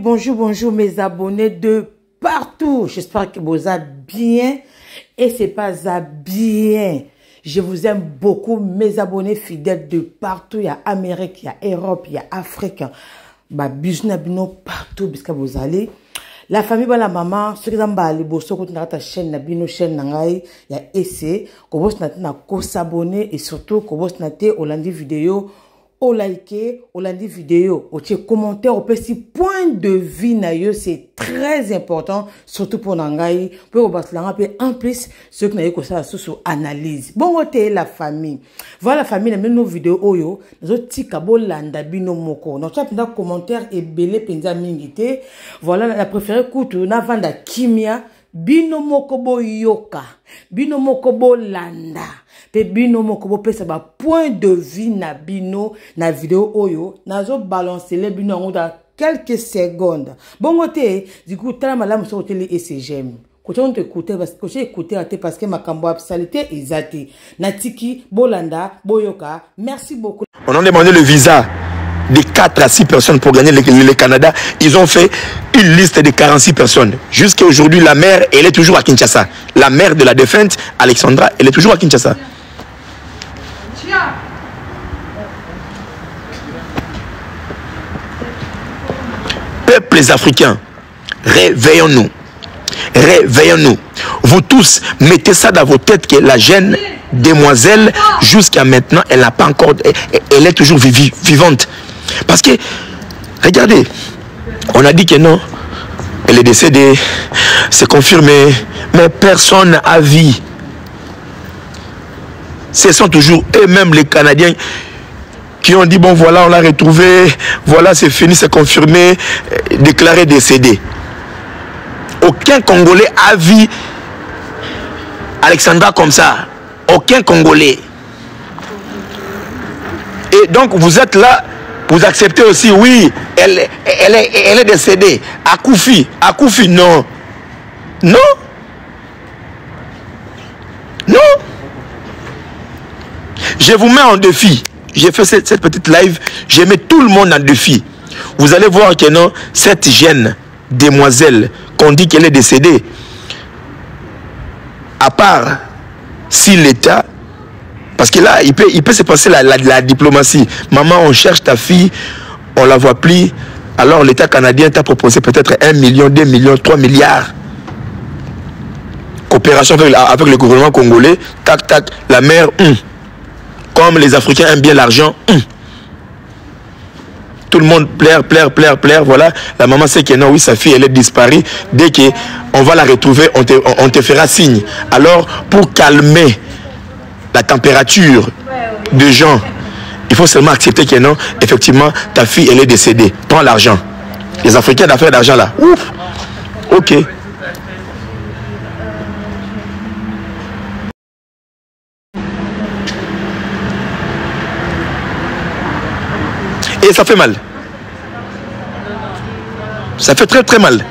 bonjour mes abonnés de partout. J'espère que vous allez bien et c'est pas ça bien. Je vous aime beaucoup mes abonnés fidèles de partout. Il y a Amérique, il y a Europe, il y a Afrique. Bah, business partout puisque vous allez. La famille, la maman, ceux qui ont les bosso, qui ont ta chaîne, la chaîne, il y a essayé, que vous avez s'abonner et surtout que vous avez des vidéos. Au liker, au lundi vidéo, au commentaire, au petit point de vue, c'est très important, surtout pour Nangaï, pour en plus, ceux qui n'ont ça sur analyse. Bon, la famille. Voilà la famille, même nos vidéos, oyo, nos petits kabos landa bino moko. Notre chat, commentaire et belé penza mingité. Voilà la préférée coûte, on a vanda kimia, bino moko bo yoka, bino moko bo landa. Pe bino moko bo pesa ba point de vue na bino na vidéo oyo nazo balancer les bino en dans quelques secondes. Bon côté du coup tala malamu sur télé et c'est j'aime. Quand on t'écouter parce que j'ai écouté parce que ma cambo absalité ezati natiki bolanda boyoka. Merci beaucoup. On a demandé le visa de 4 à 6 personnes pour gagner le Canada. Ils ont fait une liste de 46 personnes. Jusqu'à aujourd'hui, la mère, elle est toujours à Kinshasa. La mère de la défunte, Alexandra, elle est toujours à Kinshasa. Peuples africains, réveillons-nous. Réveillons-nous. Vous tous, mettez ça dans vos têtes que la jeune demoiselle, jusqu'à maintenant, elle n'a pas encore... Elle est toujours vivante. Parce que, regardez, on a dit que non, elle est décédée, c'est confirmé, mais personne n'a vie. Ce sont toujours eux-mêmes les Canadiens qui ont dit, bon voilà, on l'a retrouvé, voilà, c'est fini, c'est confirmé, déclaré décédé. Aucun Congolais a vu Alexandra comme ça. Aucun Congolais. Et donc vous êtes là, vous acceptez aussi, oui, elle est décédée. Akoufi, non. Non. Non. Je vous mets en défi. J'ai fait cette petite live, j'ai mis tout le monde en défi. Vous allez voir que non, cette jeune demoiselle qu'on dit qu'elle est décédée, à part si l'État, parce que là, il peut se passer la diplomatie. Maman, on cherche ta fille, on la voit plus. Alors l'État canadien t'a proposé peut-être 1 million, 2 millions, 3 milliards. Coopération avec le gouvernement congolais. Tac, tac, la mère, comme les Africains aiment bien l'argent, tout le monde plaire, voilà. La maman sait que non, oui, sa fille, elle est disparue. Dès qu'on va la retrouver, on te fera signe. Alors, pour calmer la température des gens, il faut seulement accepter que non, effectivement, ta fille, elle est décédée. Prends l'argent. Les Africains d'affaires d'argent là. Ouf. Ok. Et ça fait mal. Ça fait très mal.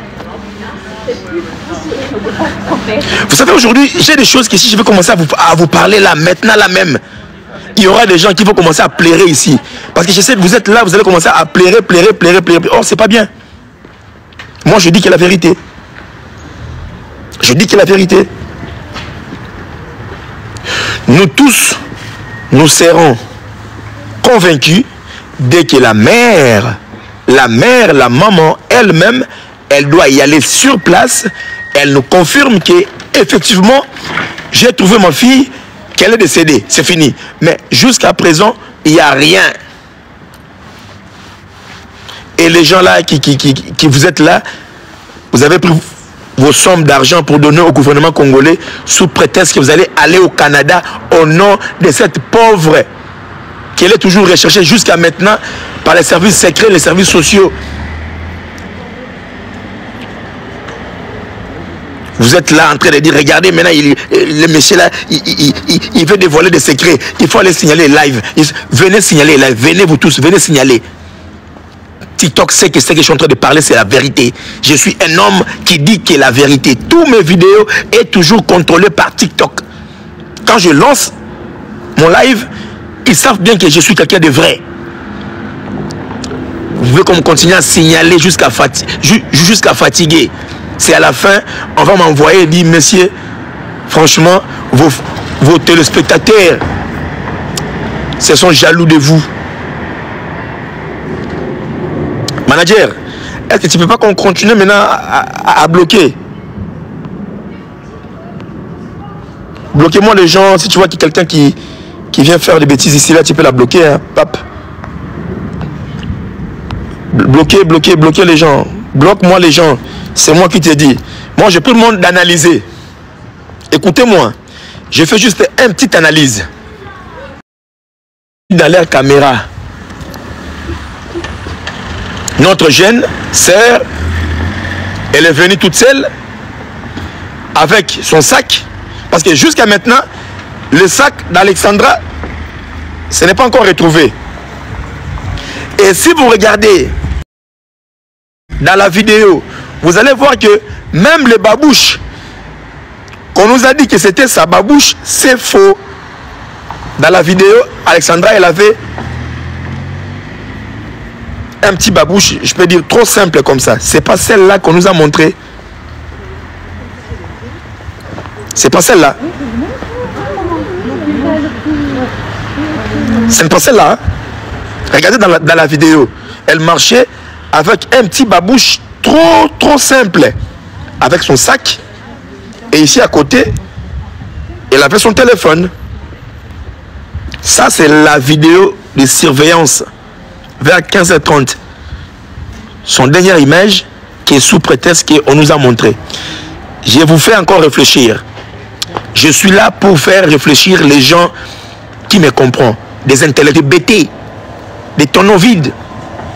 Vous savez, aujourd'hui, j'ai des choses que si je vais commencer à vous parler là, maintenant, là même, il y aura des gens qui vont commencer à pleurer ici. Parce que je sais que vous êtes là, vous allez commencer à pleurer. Oh, c'est pas bien. Moi, je dis que la vérité. Je dis que la vérité. Nous tous, nous serons convaincus dès que la mère, la maman elle-même, elle doit y aller sur place. Elle nous confirme que effectivement, j'ai trouvé ma fille, qu'elle est décédée. C'est fini. Mais jusqu'à présent, il n'y a rien. Et les gens là qui vous êtes là, vous avez pris vos sommes d'argent pour donner au gouvernement congolais sous prétexte que vous allez aller au Canada au nom de cette pauvre qu'elle est toujours recherchée jusqu'à maintenant par les services secrets, les services sociaux. Vous êtes là en train de dire, regardez maintenant, le monsieur là, il veut dévoiler des secrets. Il faut aller signaler live. Venez signaler live. Venez vous tous, venez signaler. TikTok sait que ce que je suis en train de parler, c'est la vérité. Je suis un homme qui dit que la vérité. Tous mes vidéos sont toujours contrôlées par TikTok. Quand je lance mon live, ils savent bien que je suis quelqu'un de vrai. Vous pouvez continuer à signaler jusqu'à fatiguer. C'est à la fin, on va m'envoyer et dire, monsieur, franchement, vos téléspectateurs, se sont jaloux de vous. Manager, est-ce que tu ne peux pas qu'on continue maintenant à bloquer? Bloquez-moi les gens. Si tu vois qu'il y a quelqu'un qui vient faire des bêtises ici, là, tu peux la bloquer, hein, pape. Bloquez les gens. Bloque-moi les gens. C'est moi qui te dis. Moi, je peux le monde d'analyser. Écoutez-moi. Je fais juste une petite analyse. Dans leur caméra. Notre jeune sœur, elle est venue toute seule avec son sac. Parce que jusqu'à maintenant, le sac d'Alexandra, ce n'est pas encore retrouvé. Et si vous regardez dans la vidéo, vous allez voir que même les babouches, qu'on nous a dit que c'était sa babouche, c'est faux. Dans la vidéo, Alexandra, elle avait un petit babouche, je peux dire trop simple comme ça. C'est pas celle-là qu'on nous a montré. C'est pas celle-là. C'est pas celle-là. Hein? Regardez dans la vidéo. Elle marchait avec un petit babouche trop simple. Avec son sac. Et ici à côté, elle avait son téléphone. Ça, c'est la vidéo de surveillance. Vers 15h30. Son dernière image qui est sous prétexte qu'on nous a montré. Je vous fais encore réfléchir. Je suis là pour faire réfléchir les gens qui me comprennent. Des intellectuels bêtés, des tonneaux vides,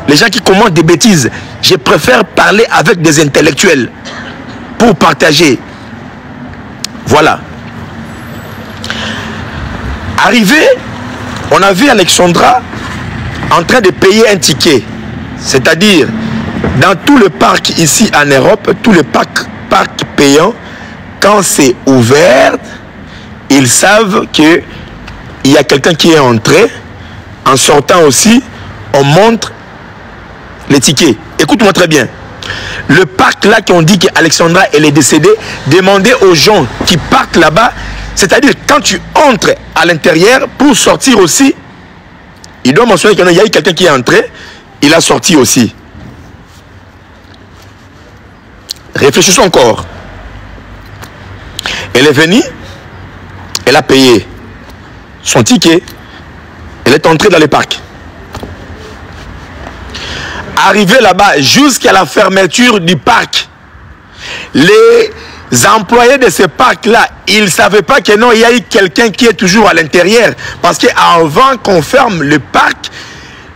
les gens qui commandent des bêtises. Je préfère parler avec des intellectuels pour partager. Voilà. Arrivé, on a vu Alexandra en train de payer un ticket. C'est-à-dire, dans tout le parc ici en Europe, tout le parc payant, quand c'est ouvert, ils savent qu'il y a quelqu'un qui est entré. En sortant aussi, on montre les tickets. Écoute-moi très bien. Le parc là qu'on dit qu'Alexandra elle est décédée, demandez aux gens qui partent là-bas, c'est-à-dire quand tu entres à l'intérieur pour sortir aussi, il doit mentionner qu'il y a eu quelqu'un qui est entré, il a sorti aussi. Réfléchissons encore. Elle est venue, elle a payé son ticket, elle est entrée dans le parc. Arrivée là-bas, jusqu'à la fermeture du parc, les employés de ce parc-là, ils ne savaient pas que non, il y a eu quelqu'un qui est toujours à l'intérieur. Parce qu'avant qu'on ferme le parc,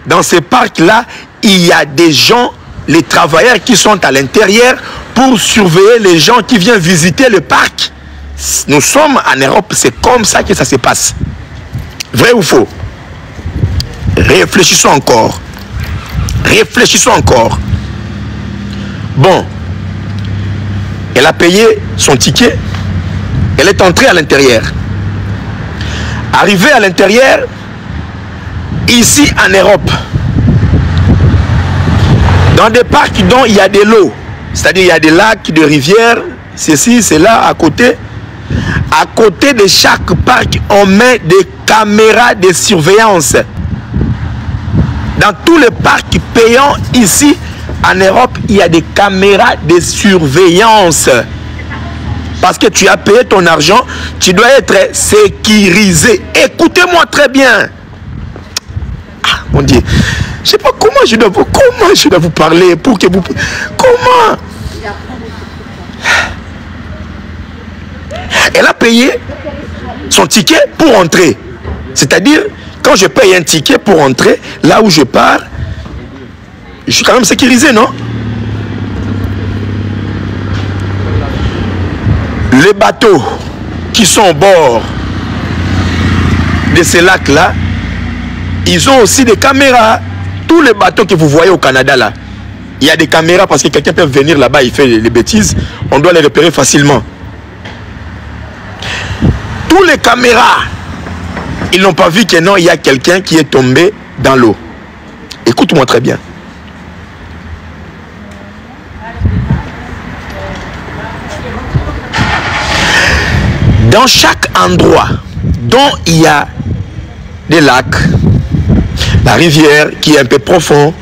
dans ce parc-là, il y a des gens, les travailleurs qui sont à l'intérieur pour surveiller les gens qui viennent visiter le parc. Nous sommes en Europe, c'est comme ça que ça se passe. Vrai ou faux? Réfléchissons encore. Réfléchissons encore. Bon. Elle a payé son ticket. Elle est entrée à l'intérieur. Arrivée à l'intérieur, ici en Europe, dans des parcs dont il y a de l'eau, c'est-à-dire il y a des lacs, des rivières, ceci, cela, à côté. À côté de chaque parc, on met des caméras de surveillance. Dans tous les parcs payants ici en Europe, il y a des caméras de surveillance. Parce que tu as payé ton argent, tu dois être sécurisé. Écoutez-moi très bien. Ah, mon Dieu. Je ne sais pas comment je dois vous parler pour que vous... Comment? Elle a payé son ticket pour entrer. C'est-à-dire, quand je paye un ticket pour entrer, là où je pars, je suis quand même sécurisé, non? Les bateaux qui sont au bord de ces lacs-là, ils ont aussi des caméras. Tous les bateaux que vous voyez au Canada, là, il y a des caméras parce que quelqu'un peut venir là-bas, il fait les bêtises, on doit les repérer facilement. Tous les caméras, ils n'ont pas vu que non, il y a quelqu'un qui est tombé dans l'eau. Écoute-moi très bien. Dans chaque endroit dont il y a des lacs, la rivière qui est un peu profond,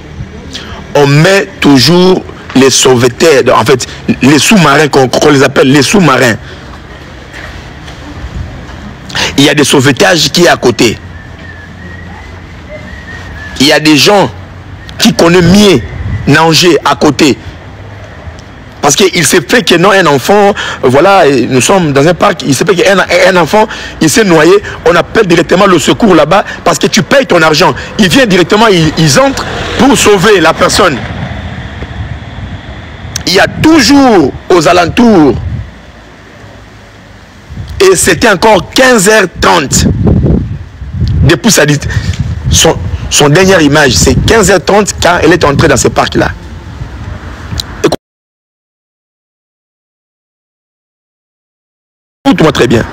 on met toujours les sauveteurs, en fait, les sous-marins, qu'on les appelle les sous-marins. Il y a des sauvetages qui est à côté. Il y a des gens qui connaissent mieux nager à côté. Parce qu'il s'est fait que non, un enfant, voilà, nous sommes dans un parc, il s'est fait qu'un enfant, il s'est noyé, on appelle directement le secours là-bas, parce que tu payes ton argent. Ils viennent directement, ils entrent pour sauver la personne. Il y a toujours aux alentours, et c'était encore 15h30, depuis sa dit, son dernière image, c'est 15h30 quand elle est entrée dans ce parc-là. Écoute-moi très bien.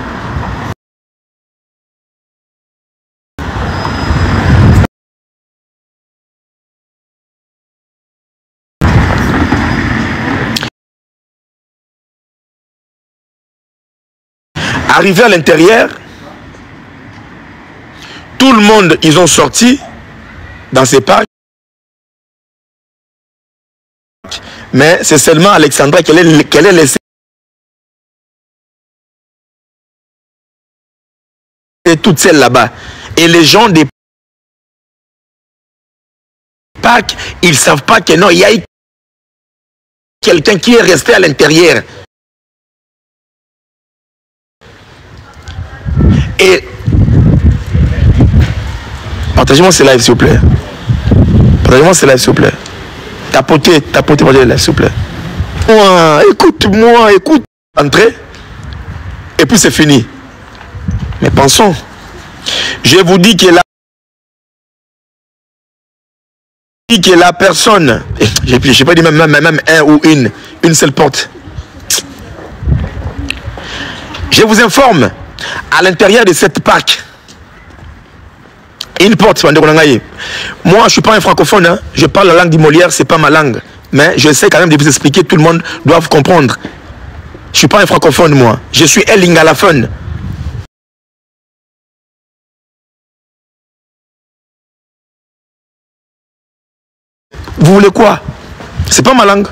Arrivé à l'intérieur, tout le monde, ils ont sorti dans ces parcs. Mais c'est seulement Alexandra qu'elle est laissée toute seule là-bas. Et les gens des parcs, ils ne savent pas que non, il y a quelqu'un qui est resté à l'intérieur. Et partagez-moi ce live s'il vous plaît. Partagez-moi ce live s'il vous plaît. Tapotez, partagez le live s'il vous plaît. Écoute-moi, écoute. Entrez. Et puis c'est fini. Mais pensons. Je vous dis que la personne, je n'ai pas dit même un ou une seule porte. Je vous informe, à l'intérieur de cette parc, une porte. Moi, je ne suis pas un francophone, hein. Je parle la langue du Molière, ce n'est pas ma langue. Mais je sais quand même de vous expliquer, tout le monde doit vous comprendre. Je ne suis pas un francophone, moi. Je suis un lingalaphone. Vous voulez quoi? C'est pas ma langue.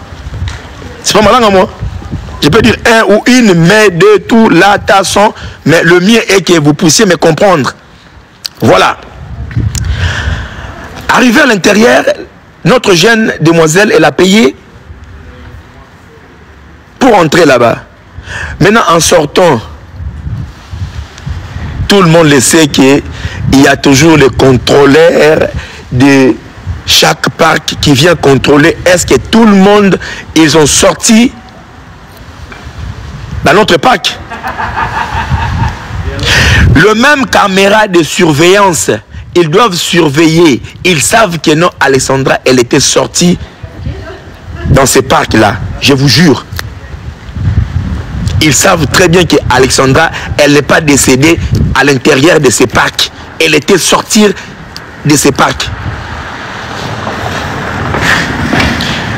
C'est pas ma langue à moi. Je peux dire un ou une, mais de tout, la, ta, son. Mais le mien est que vous puissiez me comprendre. Voilà. Arrivé à l'intérieur, notre jeune demoiselle, elle a payé pour entrer là-bas. Maintenant, en sortant, tout le monde le sait qu'il y a toujours le contrôleur de chaque parc qui vient contrôler. Est-ce que tout le monde, ils ont sorti dans notre parc? Le même caméra de surveillance, ils doivent surveiller. Ils savent que non, Alexandra, elle était sortie dans ces parcs-là. Je vous jure. Ils savent très bien que Alexandra, elle n'est pas décédée à l'intérieur de ces parcs. Elle était sortie de ces parcs.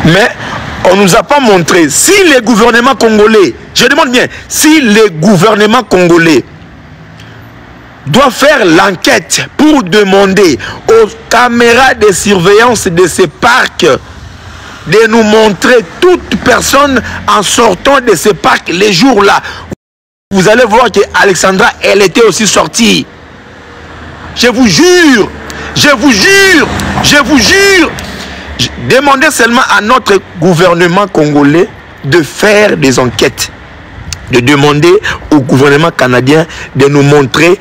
Mais on ne nous a pas montré. Si les gouvernements congolais, je demande bien, si les gouvernements congolais doivent faire l'enquête pour demander aux caméras de surveillance de ces parcs de nous montrer toute personne en sortant de ces parcs les jours-là, vous allez voir que Alexandra, elle était aussi sortie. Je vous jure, je vous jure, je vous jure. Demandez seulement à notre gouvernement congolais de faire des enquêtes, de demander au gouvernement canadien de nous montrer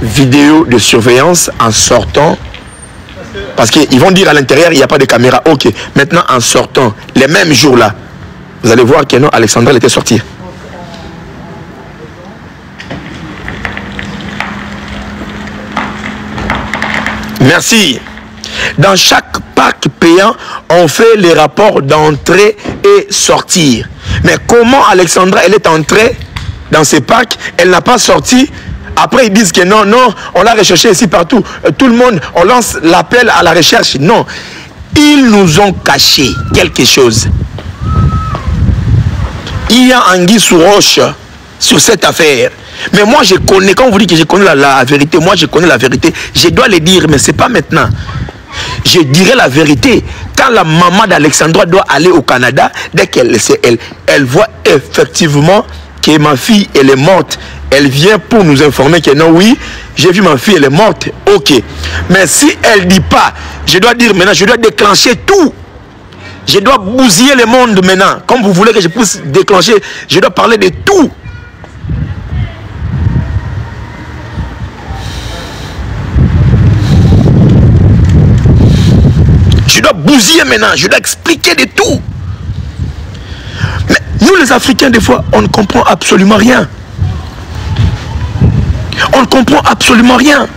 vidéos de surveillance en sortant, parce qu'ils vont dire à l'intérieur il n'y a pas de caméra. Ok, maintenant en sortant, les mêmes jours-là, vous allez voir que non, Alexandra elle était sortie. Merci. Dans chaque parc payant, on fait les rapports d'entrée et sortir. Mais comment Alexandra, elle est entrée dans ces parcs, elle n'a pas sorti? Après, ils disent que non, non, on l'a recherché ici partout. Tout le monde, on lance l'appel à la recherche. Non. Ils nous ont caché quelque chose. il y a anguille sous roche sur cette affaire. Mais moi, je connais, quand vous dites que je connais la vérité, moi, je connais la vérité. Je dois le dire, mais ce n'est pas maintenant. Je dirai la vérité. Quand la maman d'Alexandra doit aller au Canada, dès qu'elle voit effectivement que ma fille, elle est morte, elle vient pour nous informer que non, oui, j'ai vu ma fille, elle est morte. Ok. Mais si elle ne dit pas, je dois dire maintenant, je dois déclencher tout. Je dois bousiller le monde maintenant. Comme vous voulez que je puisse déclencher, je dois parler de tout. Je dois bousiller maintenant, je dois expliquer de tout. Mais nous les Africains, des fois, on ne comprend absolument rien. On ne comprend absolument rien.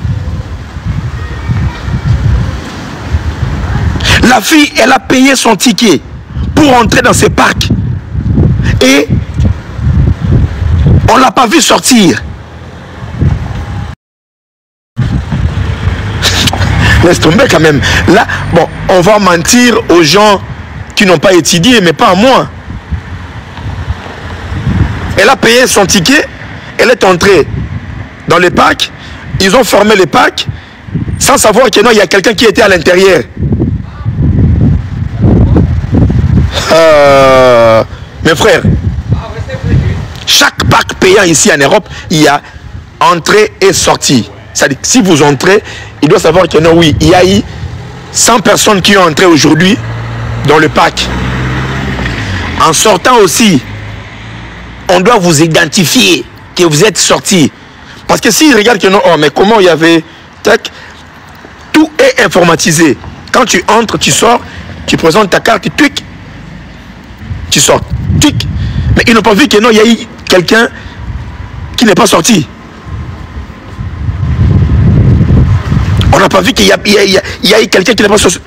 La fille, elle a payé son ticket pour entrer dans ces parcs. Et on ne l'a pas vu sortir. Laisse tomber quand même. Là, bon, on va mentir aux gens qui n'ont pas étudié, mais pas à moi. Elle a payé son ticket, elle est entrée dans les parcs. Ils ont fermé les parcs sans savoir qu'il y a quelqu'un qui était à l'intérieur. Mes frères, chaque parc payant ici en Europe, il y a entrée et sortie. C'est-à-dire que si vous entrez, il doit savoir que non, oui, il y a eu 100 personnes qui ont entré aujourd'hui dans le parc. En sortant aussi, on doit vous identifier que vous êtes sorti. Parce que s'ils regardent que non, oh, mais comment il y avait... Tac, tout est informatisé. Quand tu entres, tu sors, tu présentes ta carte, tu sors. Mais ils n'ont pas vu que non, il y a eu quelqu'un qui n'est pas sorti. On n'a pas vu qu'il y a eu quelqu'un qui n'est pas sorti.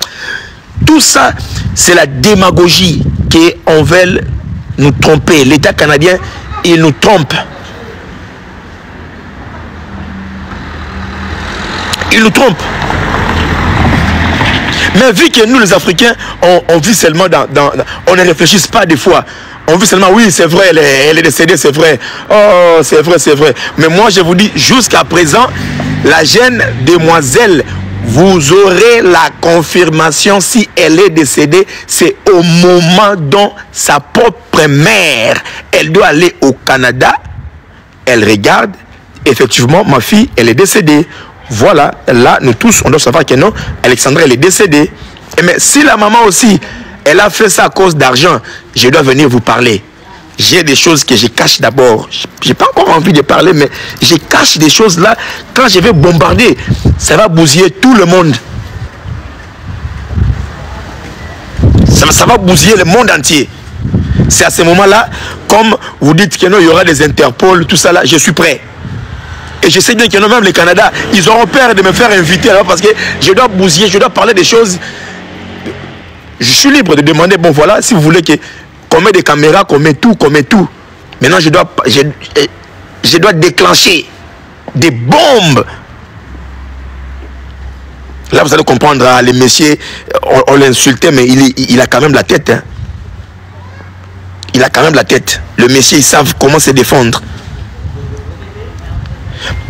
Tout ça, c'est la démagogie qu'on veut nous tromper. L'État canadien, il nous trompe. Il nous trompe. Mais vu que nous, les Africains, on vit seulement on ne réfléchit pas des fois. On vit seulement, oui, c'est vrai, elle est décédée, c'est vrai. Oh, c'est vrai, c'est vrai. Mais moi, je vous dis, jusqu'à présent, la jeune demoiselle, vous aurez la confirmation si elle est décédée. C'est au moment dont sa propre mère, elle doit aller au Canada. Elle regarde, effectivement, ma fille, elle est décédée. Voilà, là, nous tous, on doit savoir que non, Alexandra, elle est décédée. Mais si la maman aussi, elle a fait ça à cause d'argent, je dois venir vous parler. J'ai des choses que je cache d'abord. Je n'ai pas encore envie de parler, mais je cache des choses là. Quand je vais bombarder, ça va bousiller tout le monde. Ça va bousiller le monde entier. C'est à ce moment-là, comme vous dites que non, il y aura des Interpol, tout ça là, je suis prêt. Et je sais bien que non, même le Canada, ils auront peur de me faire inviter là parce que je dois bousiller, je dois parler des choses. Je suis libre de demander, bon voilà, si vous voulez qu'on met des caméras, qu'on met tout. Maintenant, je dois déclencher des bombes. Là, vous allez comprendre, hein, les messieurs, on l'insultait, mais il a quand même la tête. Hein. Il a quand même la tête. Le messieurs, ils savent comment se défendre.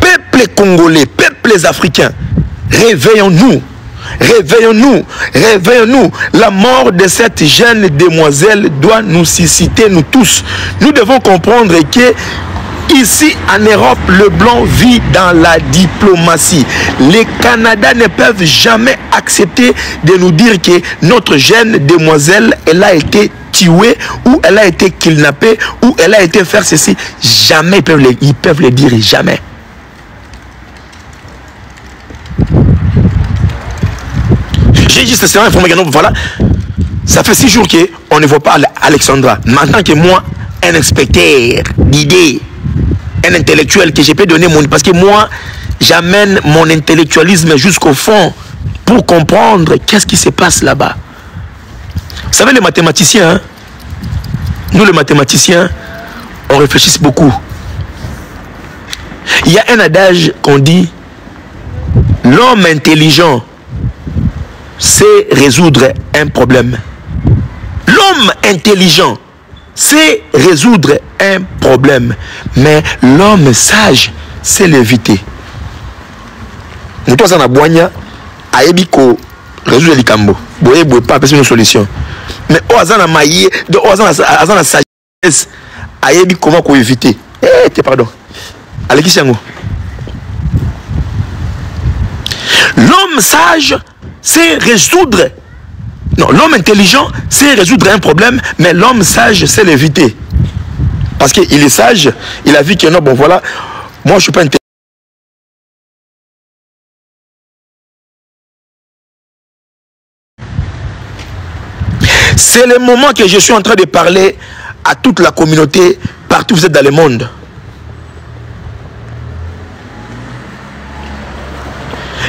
Peuple congolais, peuples africains, réveillons-nous. Réveillons-nous, réveillons-nous. La mort de cette jeune demoiselle doit nous susciter, nous tous. Nous devons comprendre que ici en Europe, le blanc vit dans la diplomatie. Les Canadiens ne peuvent jamais accepter de nous dire que notre jeune demoiselle, elle a été tuée, ou elle a été kidnappée, ou elle a été faire ceci. Jamais ils peuvent le dire, jamais. J'ai juste cela informé que non, voilà, ça fait 6 jours qu'on ne voit pas Alexandra. Maintenant que moi, un inspecteur d'idées, un intellectuel que je peux donner mon... Parce que moi, j'amène mon intellectualisme jusqu'au fond pour comprendre qu'est-ce qui se passe là-bas. Vous savez, les mathématiciens, hein? Nous les mathématiciens, on réfléchit beaucoup. Il y a un adage qu'on dit, l'homme intelligent sait résoudre un problème. L'homme intelligent c'est résoudre un problème. Mais l'homme sage, c'est l'éviter. Nous tous en aboigna, aébiko, résoudre les cambo. Boye, boye pas, parce que une solution. Mais au hasard, à la sagesse, aébi comment qu'on éviter. Eh, pardon. Allez, qui c'est nous? L'homme sage, c'est résoudre. Non, l'homme intelligent, c'est résoudre un problème, mais l'homme sage, c'est l'éviter. Parce qu'il est sage, il a vu que non, bon voilà, moi je ne suis pas intelligent. C'est le moment que je suis en train de parler à toute la communauté, partout où vous êtes dans le monde.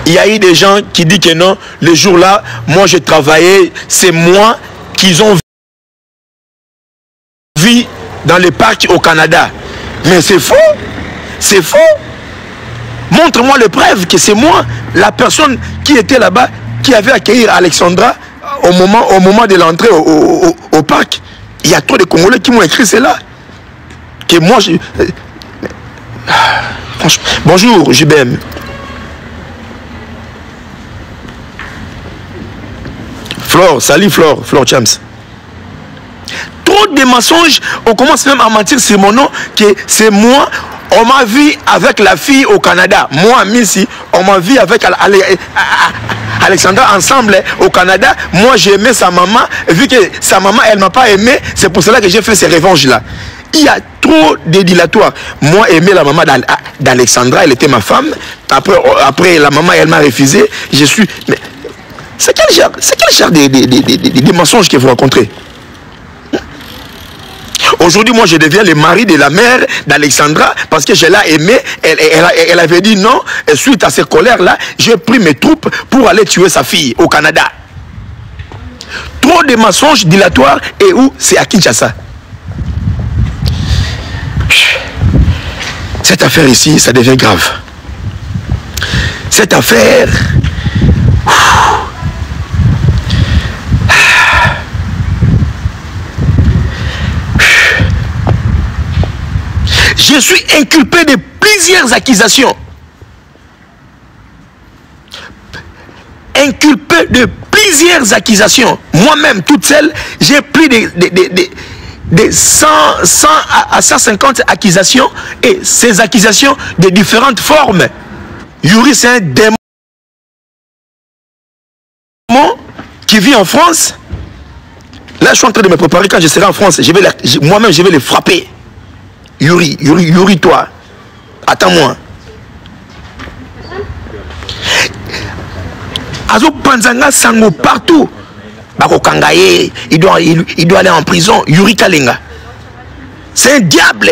Il y a eu des gens qui disent que non, le jour-là, moi j'ai travaillé, c'est moi qu'ils ont vu dans les parcs au Canada. Mais c'est faux, c'est faux. Montre-moi les preuves que c'est moi, la personne qui était là-bas, qui avait accueilli Alexandra au moment de l'entrée au parc. Il y a trop de Congolais qui m'ont écrit cela. Que moi, bonjour, JBM. Flore, salut Flore, Flore Champs. Trop de mensonges, on commence même à mentir sur mon nom, que c'est moi, on m'a vu avec la fille au Canada. Moi, Missy, on m'a vu avec Alexandra ensemble au Canada. Moi, j'ai aimé sa maman, vu que sa maman, elle ne m'a pas aimé, c'est pour cela que j'ai fait ces revanches-là. Il y a trop de dilatoires. Moi, aimer la maman d'Alexandra, elle était ma femme. Après la maman, elle m'a refusé. Je suis... Mais c'est quel genre de mensonges que vous rencontrez? Aujourd'hui, moi, je deviens le mari de la mère d'Alexandra parce que je l'ai aimée. Elle avait dit non. Et suite à ces colères-là, j'ai pris mes troupes pour aller tuer sa fille au Canada. Trop de mensonges dilatoires. Et où? C'est à Kinshasa. Cette affaire ici, ça devient grave. Cette affaire... Je suis inculpé de plusieurs accusations. Inculpé de plusieurs accusations. Moi-même, toute seule, j'ai pris des 100 à 150 accusations. Et ces accusations de différentes formes. Yuri, c'est un démon qui vit en France. Là, je suis en train de me préparer. Quand je serai en France, moi-même, je vais les frapper. Yuri, toi, attends-moi. Azo Panzanga Sango partout. Bako Kangaye, il doit aller en prison. Yuri Kalenga. C'est un diable.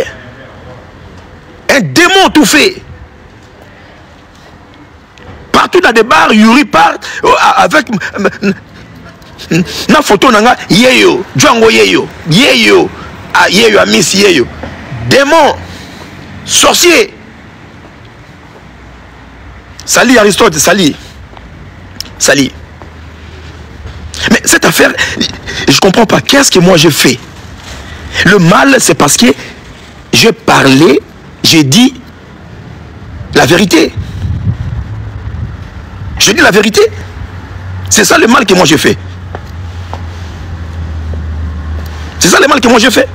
Un démon tout fait. Partout dans des bars, Yuri part avec na photo nanga yeyo, Django yeyo, yeyo, yeyo Miss yeyo. Démon, sorcier. Salut Aristote, salut. Salut. Mais cette affaire, je ne comprends pas. Qu'est-ce que moi j'ai fait? Le mal, c'est parce que j'ai parlé, j'ai dit la vérité. Je dis la vérité. C'est ça le mal que moi j'ai fait. C'est ça le mal que moi j'ai fait.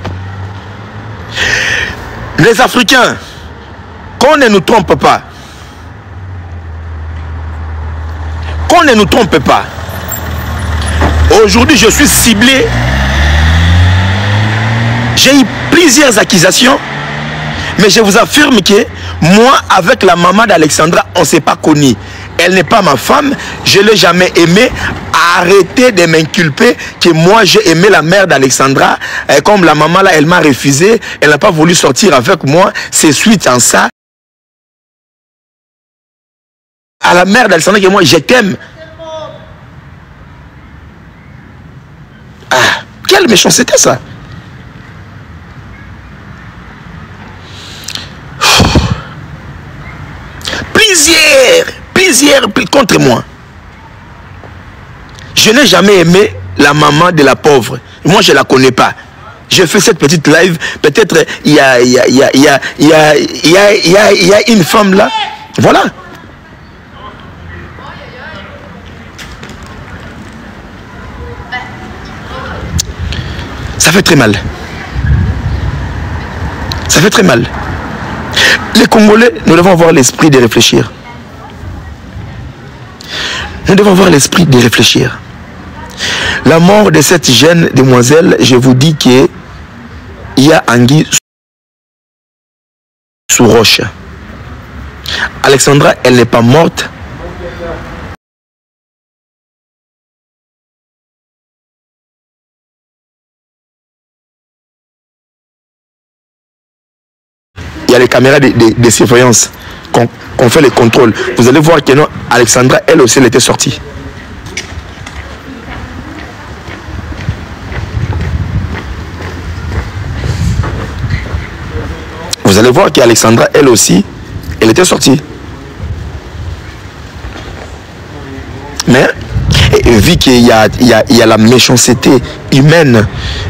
Les Africains, qu'on ne nous trompe pas. Qu'on ne nous trompe pas. Aujourd'hui, je suis ciblé. J'ai eu plusieurs accusations. Mais je vous affirme que moi, avec la maman d'Alexandra, on ne s'est pas connus. Elle n'est pas ma femme. Je ne l'ai jamais aimée. Arrêtez de m'inculper que moi, j'ai aimé la mère d'Alexandra. Comme la maman, là, elle m'a refusé. Elle n'a pas voulu sortir avec moi. C'est suite à ça. À la mère d'Alexandra, que moi, je t'aime. Ah, quelle méchanceté ça. Plusieurs contre moi. Je n'ai jamais aimé la maman de la pauvre. Moi, je ne la connais pas. je fais cette petite live. Peut-être il y a une femme là. Voilà. Ça fait très mal. Ça fait très mal. Les Congolais, nous devons avoir l'esprit de réfléchir. Nous devons avoir l'esprit de réfléchir. La mort de cette jeune demoiselle, je vous dis qu'il y a anguille sous roche. Alexandra, elle n'est pas morte. Il y a les caméras de surveillance qu'on fait les contrôles. Vous allez voir que non, Alexandra, elle aussi, elle était sortie. Vous allez voir qu'Alexandra, elle aussi, elle était sortie. Mais, vu qu'il y a la méchanceté humaine,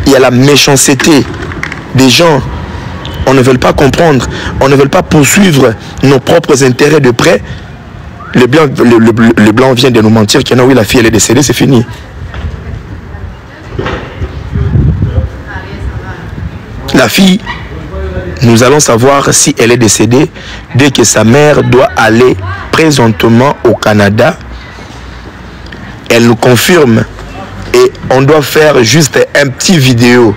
il y a la méchanceté des gens, on ne veut pas comprendre, on ne veut pas poursuivre nos propres intérêts de près. Le blanc vient de nous mentir que non, oui, la fille elle est décédée, c'est fini. La fille, nous allons savoir si elle est décédée dès que sa mère doit aller présentement au Canada. Elle nous confirme et on doit faire juste un petit vidéo,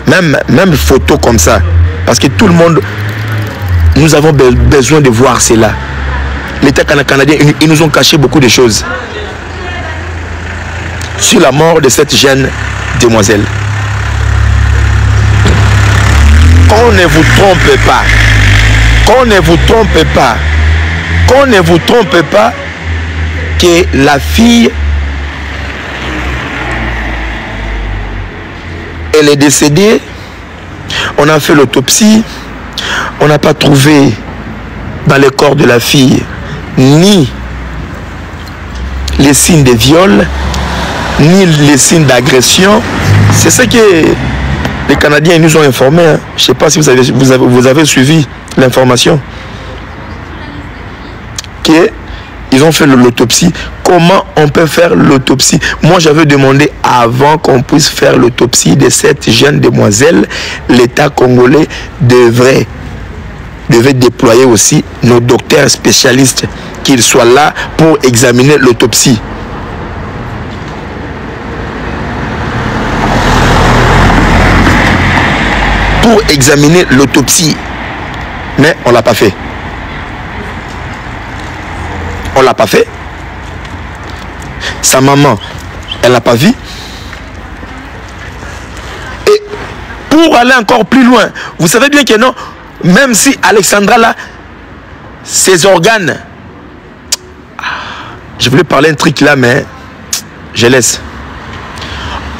même photo comme ça. Parce que tout le monde, nous avons besoin de voir cela. L'État canadien, ils nous ont caché beaucoup de choses sur la mort de cette jeune demoiselle. Qu'on ne vous trompe pas. Qu'on ne vous trompe pas. Qu'on ne vous trompe pas que la fille, elle est décédée. On a fait l'autopsie, on n'a pas trouvé dans le corps de la fille ni les signes de viol, ni les signes d'agression. C'est ce que les Canadiens nous ont informé. Hein. Je ne sais pas si vous avez suivi l'information. Ils ont fait l'autopsie. Comment on peut faire l'autopsie? Moi, j'avais demandé avant qu'on puisse faire l'autopsie de cette jeune demoiselle, l'État congolais devait déployer aussi nos docteurs spécialistes, qu'ils soient là pour examiner l'autopsie. Pour examiner l'autopsie. Mais on ne l'a pas fait. On ne l'a pas fait. Sa maman, elle n'a pas vu. Et pour aller encore plus loin, vous savez bien que non, même si Alexandra là, ses organes, je voulais parler un truc là, mais je laisse.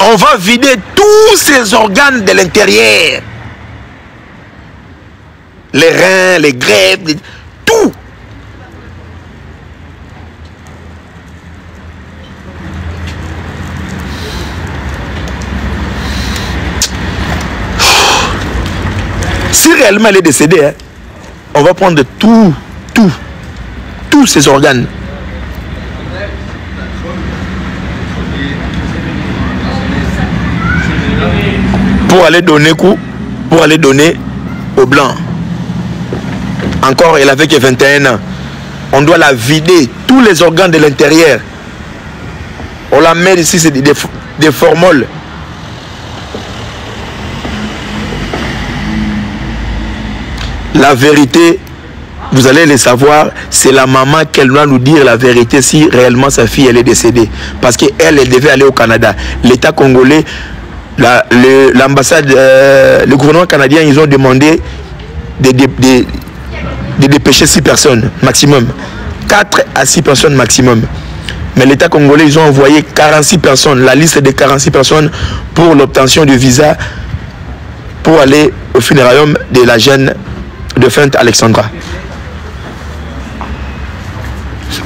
On va vider tous ces organes de l'intérieur. Les reins, les greffes, tout. Si réellement elle est décédée, hein, on va prendre tous ses organes. Pour aller donner au blanc. Encore, elle avait que 21 ans. On doit la vider, tous les organes de l'intérieur. On la met ici, c'est des formoles. La vérité, vous allez le savoir, c'est la maman qu'elle doit nous dire la vérité si réellement sa fille elle est décédée. Parce qu'elle devait aller au Canada. L'État congolais, l'ambassade, le gouvernement canadien, ils ont demandé de dépêcher 6 personnes maximum. 4 à 6 personnes maximum. Mais l'État congolais, ils ont envoyé 46 personnes, la liste de 46 personnes pour l'obtention de visa pour aller au funérarium de la jeune défunte Alexandra.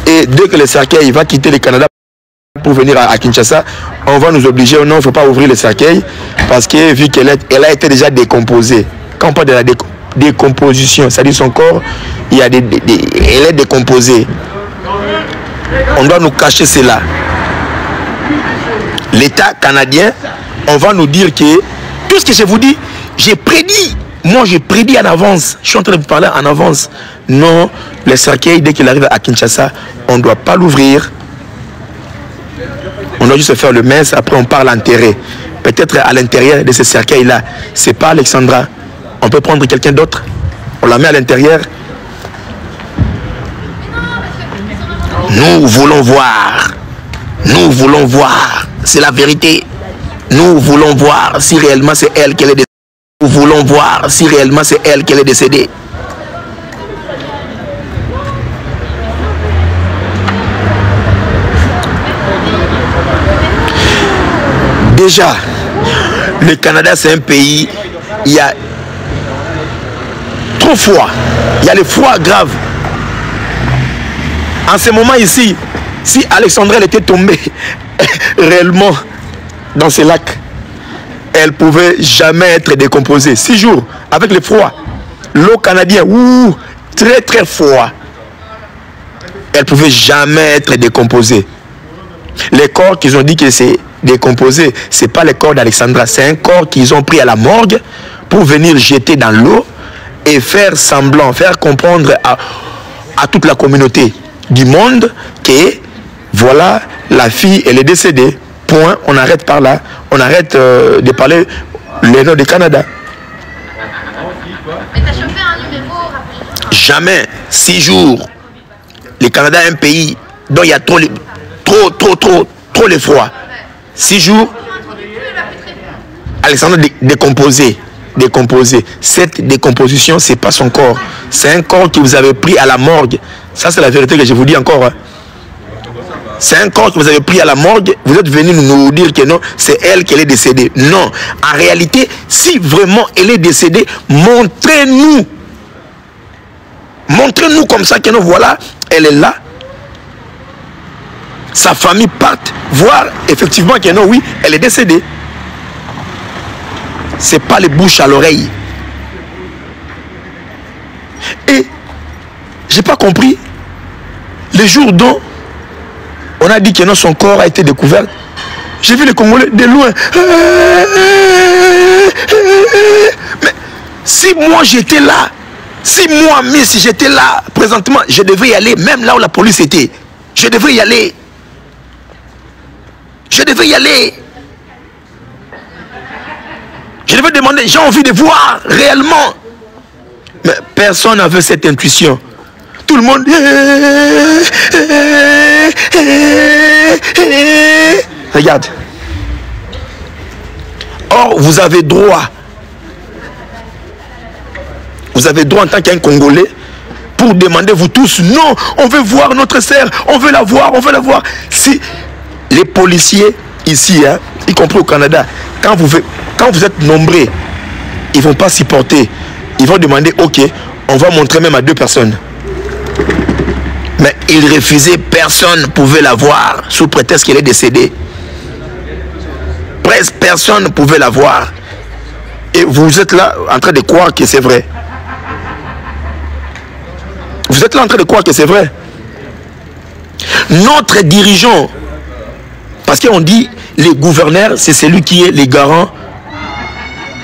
Et dès que le cercueil va quitter le Canada, pour venir à Kinshasa, on va nous obliger, non, il ne faut pas ouvrir le cercueil parce que vu qu'elle a été déjà décomposée. Quand on parle de la décomposition, c'est-à-dire son corps, elle est décomposée. On doit nous cacher cela. L'État canadien, on va nous dire que tout ce que je vous dis, j'ai prédit. Moi, j'ai prédit en avance. Je suis en train de vous parler en avance. Non, le cercueil, dès qu'il arrive à Kinshasa, on ne doit pas l'ouvrir. On doit juste faire le messe, après on part l'enterrer. Peut-être à l'intérieur de ce cercueil-là, c'est pas Alexandra. On peut prendre quelqu'un d'autre, on la met à l'intérieur. Nous voulons voir. Nous voulons voir. C'est la vérité. Nous voulons voir si réellement c'est elle qu'elle est décédée. Nous voulons voir si réellement c'est elle qu'elle est décédée. Déjà, le Canada, c'est un pays, il y a trop froid. Il y a le froid grave. En ce moment ici, si Alexandra elle était tombée réellement dans ces lacs, elle pouvait jamais être décomposée. 6 jours, avec le froid. L'eau canadienne, très très froid. Elle pouvait jamais être décomposée. Les corps qu'ils ont dit que c'est décomposé, c'est pas le corps d'Alexandra, c'est un corps qu'ils ont pris à la morgue pour venir jeter dans l'eau et faire semblant, faire comprendre à toute la communauté du monde que voilà, la fille elle est décédée. Point, on arrête par là, on arrête de parler les noms du Canada. Mais t'as chauffé un numéro, jamais. 6 jours. Le Canada est un pays dont il y a trop le froid. 6 jours, Alexandre décomposé. Cette décomposition, c'est pas son corps. C'est un corps que vous avez pris à la morgue. Ça, c'est la vérité que je vous dis encore. Hein. C'est un corps que vous avez pris à la morgue. Vous êtes venu nous dire que non, c'est elle qui est décédée. Non. En réalité, si vraiment elle est décédée, montrez-nous. Montrez-nous comme ça que non, voilà, elle est là. Sa famille parte voir effectivement que non, oui, elle est décédée. C'est pas les bouches à l'oreille. Et j'ai pas compris les jours dont on a dit que non, son corps a été découvert. J'ai vu les Congolais de loin. Mais si moi j'étais là, si j'étais là présentement, je devrais y aller, même là où la police était. Je devrais y aller. Je devais y aller. Je devais demander, j'ai envie de voir réellement. Mais personne n'avait cette intuition. Tout le monde... Regarde. Or, vous avez droit. Vous avez droit en tant qu'un Congolais pour demander, vous tous, non, on veut voir notre sœur, on veut la voir, on veut la voir. Si les policiers ici, hein, y compris au Canada, quand vous êtes nombreux, ils ne vont pas s'y porter. Ils vont demander, ok, on va montrer même à 2 personnes. Mais ils refusaient, personne ne pouvait la voir sous prétexte qu'elle est décédée. Presque personne ne pouvait la voir. Et vous êtes là en train de croire que c'est vrai. Vous êtes là en train de croire que c'est vrai. Notre dirigeant, parce qu'on dit les gouverneurs, c'est celui qui est les garants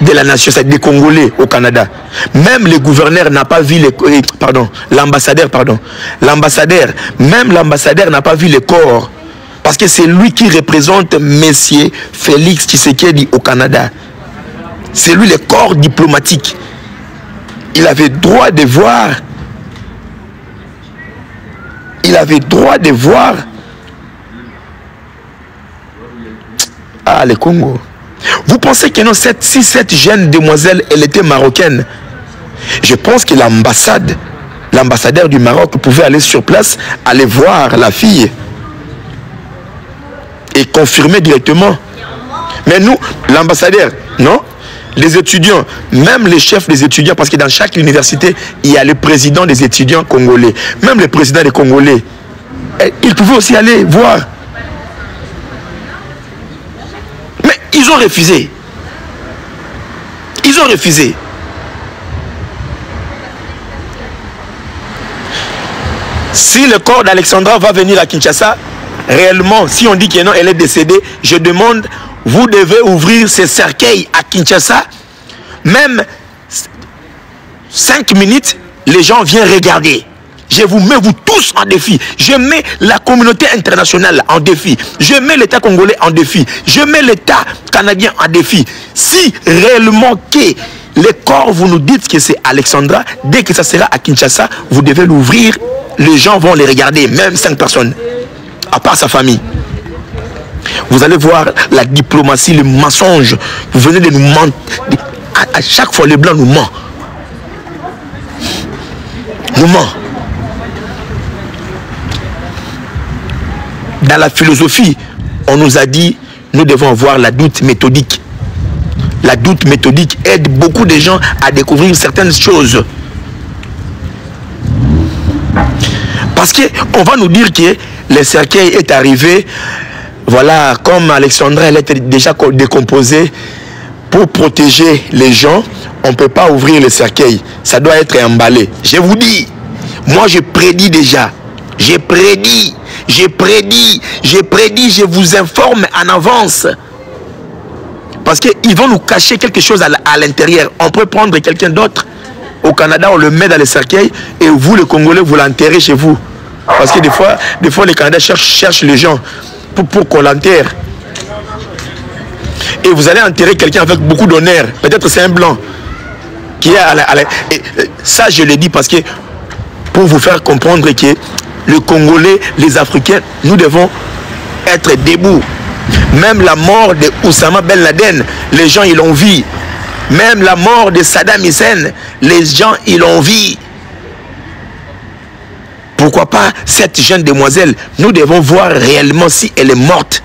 de la nation, c'est des Congolais au Canada. Même le gouverneur n'a pas vu l'ambassadeur, même l'ambassadeur n'a pas vu le corps. Parce que c'est lui qui représente Monsieur Félix Tshisekedi au Canada. C'est lui le corps diplomatique. Il avait droit de voir. Il avait droit de voir. Ah, le Congo. Vous pensez que non, si cette jeune demoiselle, elle était marocaine, je pense que l'ambassadeur du Maroc pouvait aller sur place, aller voir la fille et confirmer directement. Mais nous, l'ambassadeur, non, les étudiants, même les chefs des étudiants, parce que dans chaque université, il y a le président des étudiants congolais, même le président des Congolais, il pouvait aussi aller voir. Ils ont refusé. Ils ont refusé. Si le corps d'Alexandra va venir à Kinshasa, réellement, si on dit que non, elle est décédée, je demande, vous devez ouvrir ces cercueils à Kinshasa. Même 5 minutes, les gens viennent regarder. Je vous mets vous tous en défi. Je mets la communauté internationale en défi. Je mets l'État congolais en défi. Je mets l'État canadien en défi. Si réellement que les corps, vous nous dites que c'est Alexandra, dès que ça sera à Kinshasa, vous devez l'ouvrir. Les gens vont les regarder, même 5 personnes, à part sa famille. Vous allez voir la diplomatie, le mensonge. Vous venez de nous mentir. À chaque fois, les Blancs nous mentent. Nous mentent. Dans la philosophie, on nous a dit, nous devons avoir la doute méthodique. La doute méthodique aide beaucoup de gens à découvrir certaines choses. Parce qu'on va nous dire que le cercueil est arrivé, voilà, comme Alexandra, elle était déjà décomposée. Pour protéger les gens, on ne peut pas ouvrir le cercueil. Ça doit être emballé. Je vous dis, moi je prédis déjà. J'ai prédit, je vous informe en avance. Parce qu'ils vont nous cacher quelque chose à l'intérieur. On peut prendre quelqu'un d'autre. Au Canada, on le met dans le cercueil et vous, les Congolais, vous l'enterrez chez vous. Parce que des fois les Canadiens cherchent les gens pour qu'on l'enterre. Et vous allez enterrer quelqu'un avec beaucoup d'honneur. Peut-être c'est un blanc. Qui est ça, je le dis parce que pour vous faire comprendre que les Congolais, les Africains, nous devons être debout. Même la mort de Oussama Ben Laden, les gens ils l'ont vu. Même la mort de Saddam Hussein, les gens ils l'ont vu. Pourquoi pas cette jeune demoiselle? Nous devons voir réellement si elle est morte.